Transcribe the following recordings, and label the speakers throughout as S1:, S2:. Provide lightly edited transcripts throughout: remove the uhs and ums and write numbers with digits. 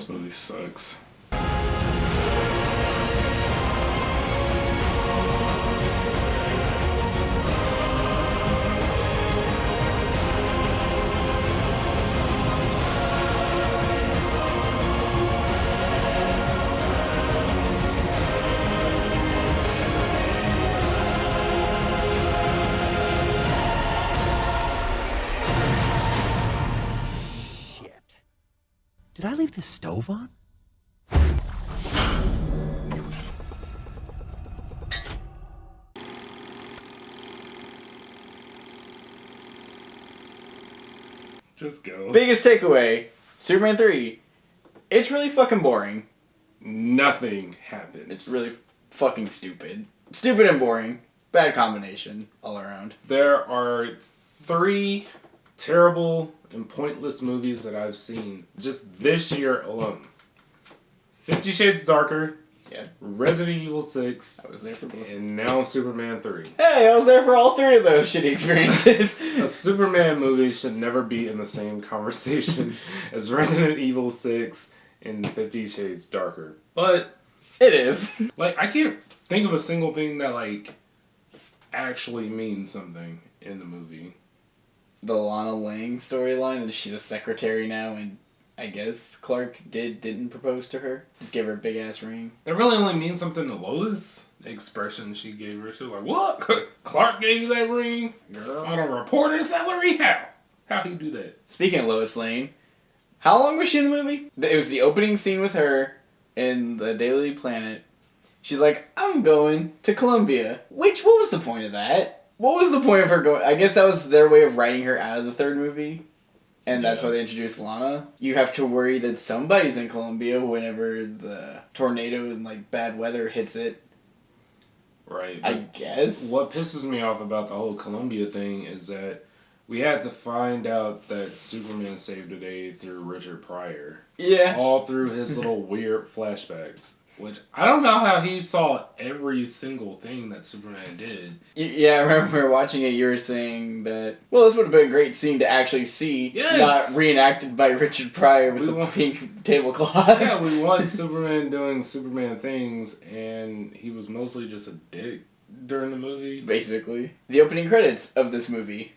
S1: This movie sucks.
S2: Did I leave the stove on?
S1: Just go.
S3: Biggest takeaway, Superman 3, it's really fucking boring.
S1: Nothing happens.
S3: It's really fucking stupid. Stupid and boring. Bad combination all around.
S1: There are 3 terrible and pointless movies that I've seen just this year alone. 50 Shades Darker,
S3: Yeah.
S1: Resident Evil 6,
S3: I was there for both.
S1: and now Superman 3.
S3: Hey, I was there for all 3 of those shitty experiences.
S1: A Superman movie should never be in the same conversation as Resident Evil 6 and 50 Shades Darker. But,
S3: It is.
S1: like, I can't think of a single thing that, like, actually means something in the movie.
S3: The Lana Lang storyline, that she's a secretary now, and I guess Clark didn't propose to her. Just gave her a big ass ring.
S1: That really only means something to Lois. The expression she gave her. She was like, what? Clark gave you that ring?
S3: Girl.
S1: On a reporter's salary? How? How'd he do that?
S3: Speaking of Lois Lane, how long was she in the movie? It was the opening scene with her in the Daily Planet. She's like, I'm going to Columbia. What was the point of that? What was the point of her going? I guess that was their way of writing her out of the third movie. And that's
S1: Yeah.
S3: why they introduced Lana. You have to worry that somebody's in Columbia whenever the tornado and like bad weather hits it.
S1: Right.
S3: I guess.
S1: What pisses me off about the whole Columbia thing is that we had to find out that Superman saved the day through Richard Pryor.
S3: Yeah.
S1: All through his little weird flashbacks. Which, I don't know how he saw every single thing that Superman did.
S3: Yeah, I remember watching it, you were saying that, well, this would have been a great scene to actually see,
S1: Yes!
S3: not reenacted by Richard Pryor with the pink tablecloth.
S1: Yeah, we want Superman doing Superman things, and he was mostly just a dick during the movie.
S3: Basically. The opening credits of this movie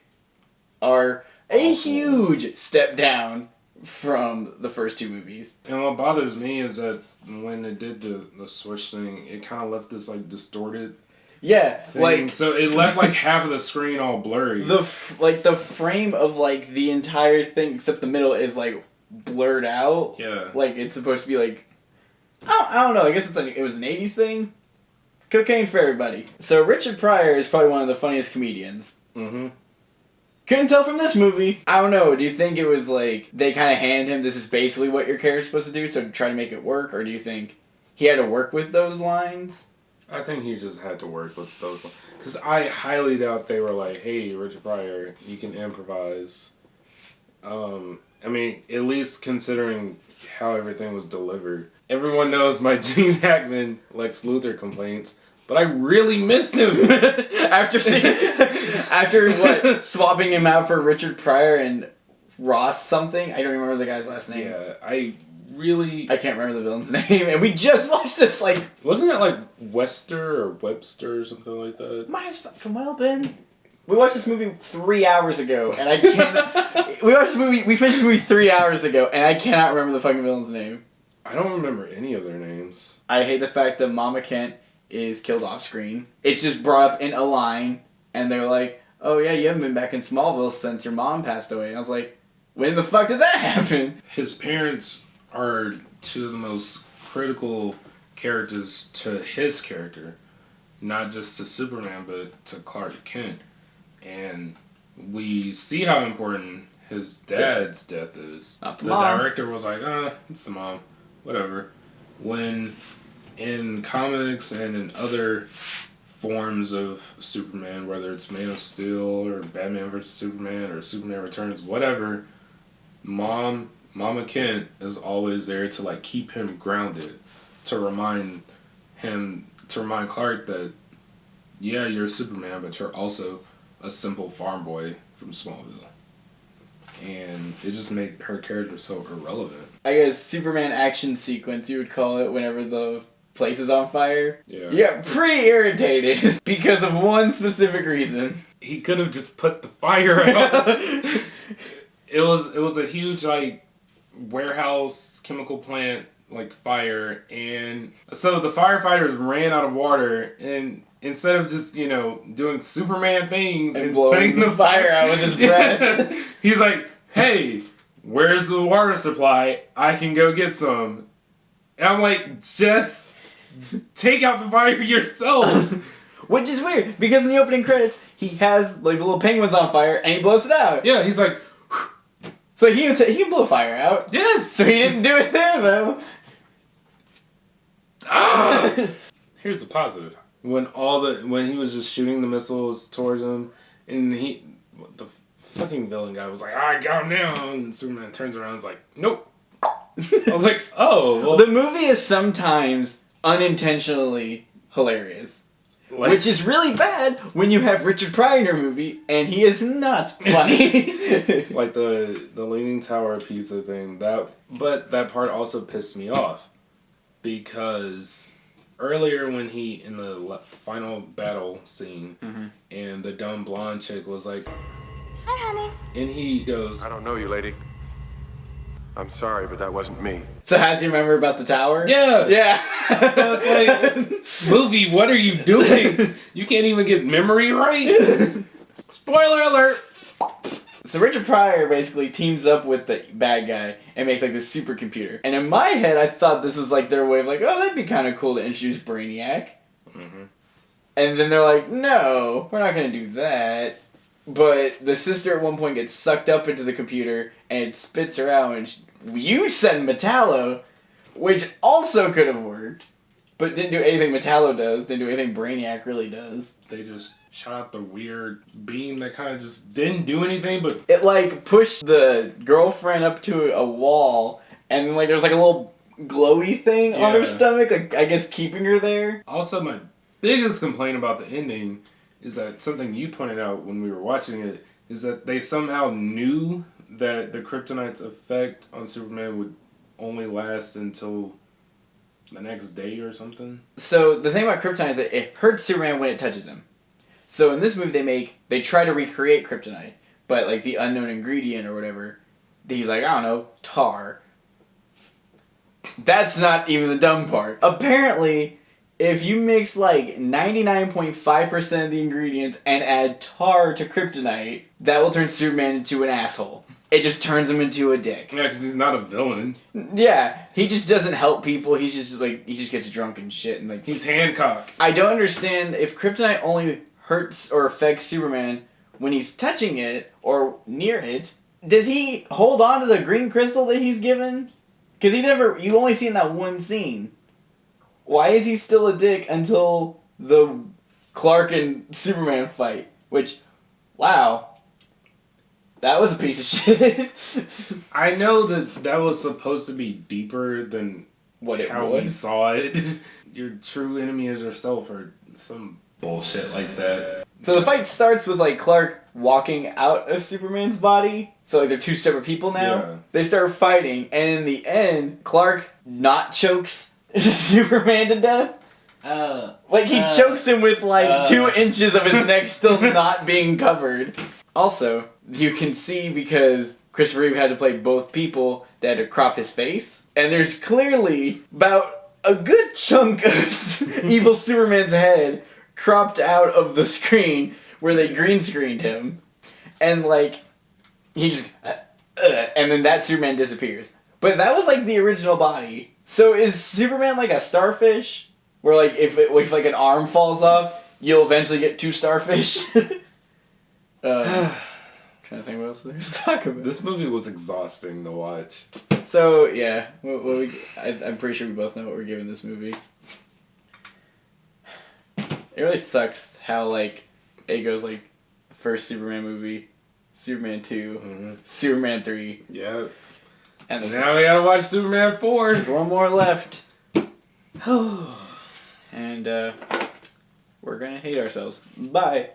S3: are a huge step down from the first 2 movies.
S1: And what bothers me is that when they did the switch thing, it kind of left this, like, distorted
S3: Yeah,
S1: thing.
S3: like...
S1: So it left, like, half of the screen all blurry.
S3: The frame of, like, the entire thing, except the middle, is, like, blurred out.
S1: Yeah.
S3: Like, it's supposed to be, like... I don't know, I guess it was an 80s thing? Cocaine for everybody. So Richard Pryor is probably one of the funniest comedians.
S1: Mm-hmm.
S3: Couldn't tell from this movie. I don't know, do you think it was, like, they kind of hand him, this is basically what your character's supposed to do, so to try to make it work, or do you think he had to work with those lines?
S1: I think he just had to work with those. Because I highly doubt they were like, hey, Richard Pryor, you can improvise. I mean, at least considering how everything was delivered. Everyone knows my Gene Hackman Lex Luthor complaints, but I really missed him.
S3: After what, swapping him out for Richard Pryor and Ross something? I don't remember the guy's last name.
S1: Yeah, I
S3: can't remember the villain's name, and we just watched this, like...
S1: Wasn't it like Wester or Webster or something like that?
S3: Might as fucking well been. We watched this movie 3 hours ago, and I can't... we finished this movie 3 hours ago, and I cannot remember the fucking villain's name.
S1: I don't remember any of their names.
S3: I hate the fact that Mama Kent is killed off screen. It's just brought up in a line, and they're like, oh yeah, you haven't been back in Smallville since your mom passed away. And I was like, when the fuck did that happen?
S1: His parents are 2 of the most critical characters to his character. Not just to Superman, but to Clark Kent. And we see how important his dad's death is.
S3: Not the
S1: The
S3: mom.
S1: director was like, it's the mom. Whatever. When in comics and in other forms of Superman, whether it's Man of Steel or Batman vs. Superman or Superman Returns, whatever, Mama Kent is always there to like keep him grounded, to remind Clark that, yeah, you're Superman, but you're also a simple farm boy from Smallville. And it just made her character so irrelevant.
S3: I guess, Superman action sequence, you would call it, whenever the place is on fire.
S1: Yeah.
S3: You got pretty irritated because of one specific reason.
S1: He could have just put the fire out. It was a huge, like, warehouse chemical plant, like, fire, and so the firefighters ran out of water, and instead of just, you know, doing Superman things
S3: And blowing the fire out with his breath,
S1: he's like, hey, where's the water supply? I can go get some. And I'm like, just take out the fire yourself.
S3: Which is weird, because in the opening credits, he has, like, the little penguins on fire, and he blows it out.
S1: Yeah, he's like,
S3: so he can blow fire out.
S1: yes!
S3: So he didn't do it there, though.
S1: Ah! Here's the positive. When he was just shooting the missiles towards him, and the fucking villain guy was like, I got him now, and Superman turns around and is like, nope. I was like, oh. Well,
S3: The movie is sometimes unintentionally hilarious.
S1: like,
S3: Which is really bad when you have Richard Pryor in your movie, and he is not funny.
S1: like the Leaning Tower pizza thing, but that part also pissed me off. Because earlier when he, in the final battle scene, and the dumb blonde chick was like, hi, honey. And he goes,
S2: I don't know you, lady. I'm sorry, but that wasn't me.
S3: So how do you remember about the tower?
S1: yeah.
S3: Yeah.
S1: So it's like, movie, what are you doing? You can't even get memory right? Spoiler alert!
S3: So Richard Pryor basically teams up with the bad guy and makes like this supercomputer. And in my head, I thought this was like their way of like, oh, that'd be kind of cool to introduce Brainiac.
S1: Mm-hmm.
S3: And then they're like, no, we're not going to do that. But the sister at one point gets sucked up into the computer and it spits her out and you send Metallo, which also could have worked, but didn't do anything Metallo does, didn't do anything Brainiac really does.
S1: They just shot out the weird beam that kind of just didn't do anything, but
S3: It like pushed the girlfriend up to a wall and then like there's like a little glowy thing on her
S1: Yeah.
S3: stomach, like I guess keeping her there.
S1: also my biggest complaint about the ending is that something you pointed out when we were watching it is that they somehow knew that the kryptonite's effect on Superman would only last until the next day or something.
S3: So the thing about kryptonite is that it hurts Superman when it touches him. So in this movie they try to recreate kryptonite, but like the unknown ingredient or whatever, he's like, I don't know, tar. That's not even the dumb part. Apparently, if you mix like 99.5% of the ingredients and add tar to kryptonite, that will turn Superman into an asshole. It just turns him into a dick.
S1: Yeah, because he's not a villain.
S3: Yeah, he just doesn't help people. He's just like, he just gets drunk and shit and like.
S1: He's Hancock.
S3: I don't understand if kryptonite only hurts or affects Superman when he's touching it or near it. Does he hold on to the green crystal that he's given? Because you only see in that one scene. Why is he still a dick until the Clark and Superman fight? Which, wow. That was a piece of shit.
S1: I know that was supposed to be deeper than
S3: What it
S1: how
S3: was.
S1: we saw it. Your true enemy is yourself or some bullshit like that.
S3: So the fight starts with like Clark walking out of Superman's body. So like they're two separate people now.
S1: Yeah.
S3: They start fighting, and in the end, Clark not chokes Superman to death. Like he chokes him with like 2 inches of his neck still not being covered. Also, you can see because Christopher Reeve had to play both people, they had to crop his face, and there's clearly about a good chunk of evil Superman's head cropped out of the screen where they green screened him, and like he just and then that Superman disappears. But that was like the original body. So is Superman like a starfish, where like if like an arm falls off, you'll eventually get 2 starfish? Trying to think what else there's to talk about.
S1: This movie was exhausting to watch.
S3: So yeah, I'm pretty sure we both know what we're giving this movie. It really sucks how like it goes like first Superman movie, Superman 2, Superman 3,
S1: Yeah.
S3: and then
S1: Now we gotta watch Superman 4.
S3: there's one more left. And we're gonna hate ourselves. Bye.